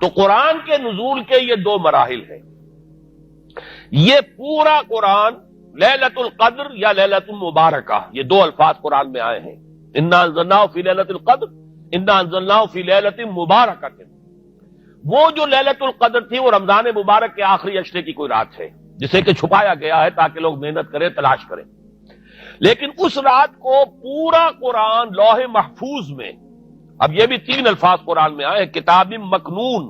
تو قرآن کے نزول کے یہ دو مراحل ہیں. یہ پورا قرآن لیلۃ القدر یا لیلۃ المبارکہ، یہ دو الفاظ قرآن میں آئے ہیں. انا انزلناہ فی لیلۃ القدر، انا انزلناہ فی لیلۃ مبارکہ. وہ جو لیلۃ القدر تھی وہ رمضان مبارک کے آخری عشرے کی کوئی رات ہے، جسے کہ چھپایا گیا ہے تاکہ لوگ محنت کریں، تلاش کریں. لیکن اس رات کو پورا قرآن لوح محفوظ میں، اب یہ بھی تین الفاظ قرآن میں آئے، کتاب مکنون،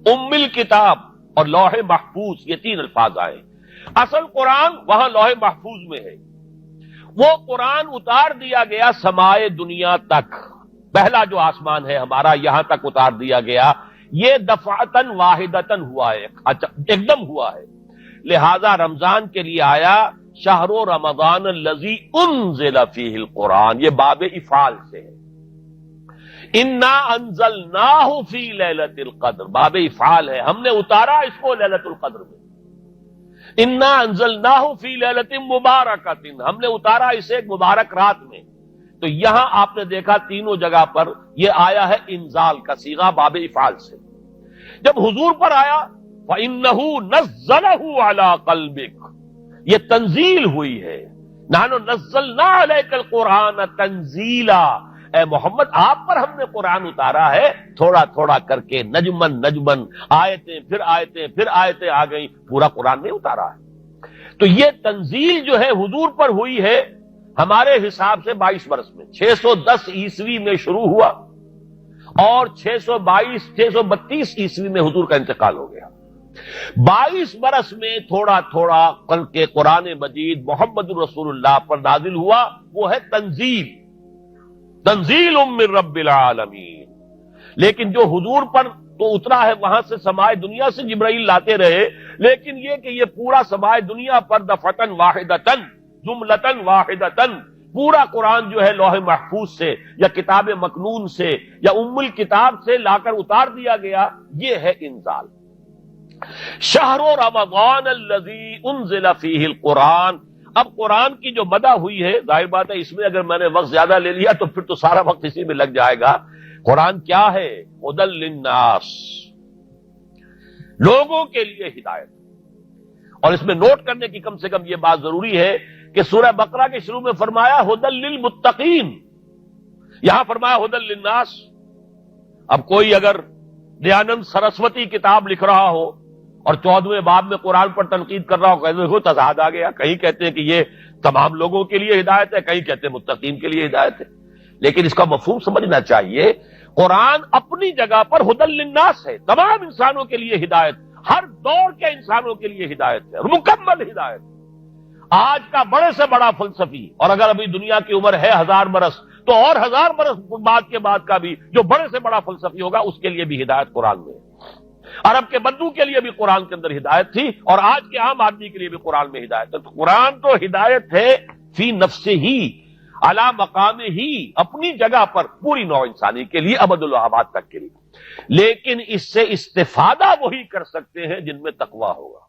ام الکتاب اور لوح محفوظ، یہ تین الفاظ آئے. اصل قرآن وہاں لوح محفوظ میں ہے. وہ قرآن اتار دیا گیا سمائے دنیا تک، پہلا جو آسمان ہے ہمارا یہاں تک اتار دیا گیا. یہ دفعتن واحدتن ہوا ہے، ایک دم ہوا ہے. لہذا رمضان کے لیے آیا شہر رمضان الذی انزل فیہ القرآن، یہ باب افعال سے ہے. انا انزلناہ فی لیلۃ القدر، باب افعال ہے، ہم نے اتارا اس کو لیلۃ القدر میں. انا انزلناہ فی لیلۃ مبارکۃ، ہم نے اتارا اسے ایک مبارک رات میں. تو یہاں آپ نے دیکھا تینوں جگہ پر یہ آیا ہے انزال کا صیغہ باب افعال سے. جب حضور پر آیا فَإِنَّهُ نَزَّلَهُ عَلَىٰ قَلْبِكَ، یہ تنزیل ہوئی ہے. نَحْنُ نَزَّلْنَا عَلَيْكَ الْقُرْآنَ تَنزِيلًا، اے محمد آپ پر ہم نے قرآن اتارا ہے تھوڑا تھوڑا کر کے، نجمن نجمن، آیتیں پھر آیتیں پھر آیتیں آ گئیں، پورا قرآن نہیں اتارا ہے. تو یہ تنزیل جو ہے حضور پر ہوئی ہے ہمارے حساب سے 22 برس میں، 610 عیسوی میں شروع ہوا اور 632 عیسوی میں حضور کا انتقال ہو گیا. 22 برس میں تھوڑا تھوڑا کر کے قرآن مجید محمد رسول اللہ پر نازل ہوا. وہ ہے تنزیل، تنزیل من رب العالمین. لیکن جو حضور پر تو اترا ہے وہاں سے سمائے دنیا سے جبرائیل لاتے رہے، لیکن یہ کہ یہ پورا سمائے دنیا پر دفعتن واحدتن، جملتن واحدتن، پورا قرآن جو ہے لوح محفوظ سے یا کتاب مکنون سے یا ام الکتاب سے لا کر اتار دیا گیا. یہ ہے انزال. شہر رمضان الذی انزل فیہ القرآن. اب قرآن کی جو مدح ہوئی ہے، ظاہر بات ہے اس میں اگر میں نے وقت زیادہ لے لیا تو پھر تو سارا وقت اسی میں لگ جائے گا. قرآن کیا ہے؟ ہدی للناس، لوگوں کے لیے ہدایت. اور اس میں نوٹ کرنے کی کم سے کم یہ بات ضروری ہے کہ سورہ بقرہ کے شروع میں فرمایا ہدی للمتقین، یہاں فرمایا ہدی للناس. اب کوئی اگر دیانند سرسوتی کتاب لکھ رہا ہو اور 14ویں باب میں قرآن پر تنقید کر رہا ہو، کہتے ہو تضاد آ گیا. کہیں کہتے ہیں کہ یہ تمام لوگوں کے لیے ہدایت ہے، کہیں کہتے ہیں متقین کے لیے ہدایت ہے. لیکن اس کا مفہوم سمجھنا چاہیے. قرآن اپنی جگہ پر ہدی للناس ہے، تمام انسانوں کے لیے ہدایت، ہر دور کے انسانوں کے لیے ہدایت ہے، مکمل ہدایت. آج کا بڑے سے بڑا فلسفی، اور اگر ابھی دنیا کی عمر ہے 1000 برس تو اور 1000 برس بعد کا بھی جو بڑے سے بڑا فلسفی ہوگا اس کے لیے بھی ہدایت قرآن میں ہے. عرب کے بدو کے لیے بھی قرآن کے اندر ہدایت تھی اور آج کے عام آدمی کے لیے بھی قرآن میں ہدایت ہے. تو قرآن تو ہدایت ہے فی نفسہ ہی، علی مقام ہی، اپنی جگہ پر پوری نوع انسانی کے لیے، ابد الآباد تک کے لیے. لیکن اس سے استفادہ وہی کر سکتے ہیں جن میں تقویٰ ہوگا.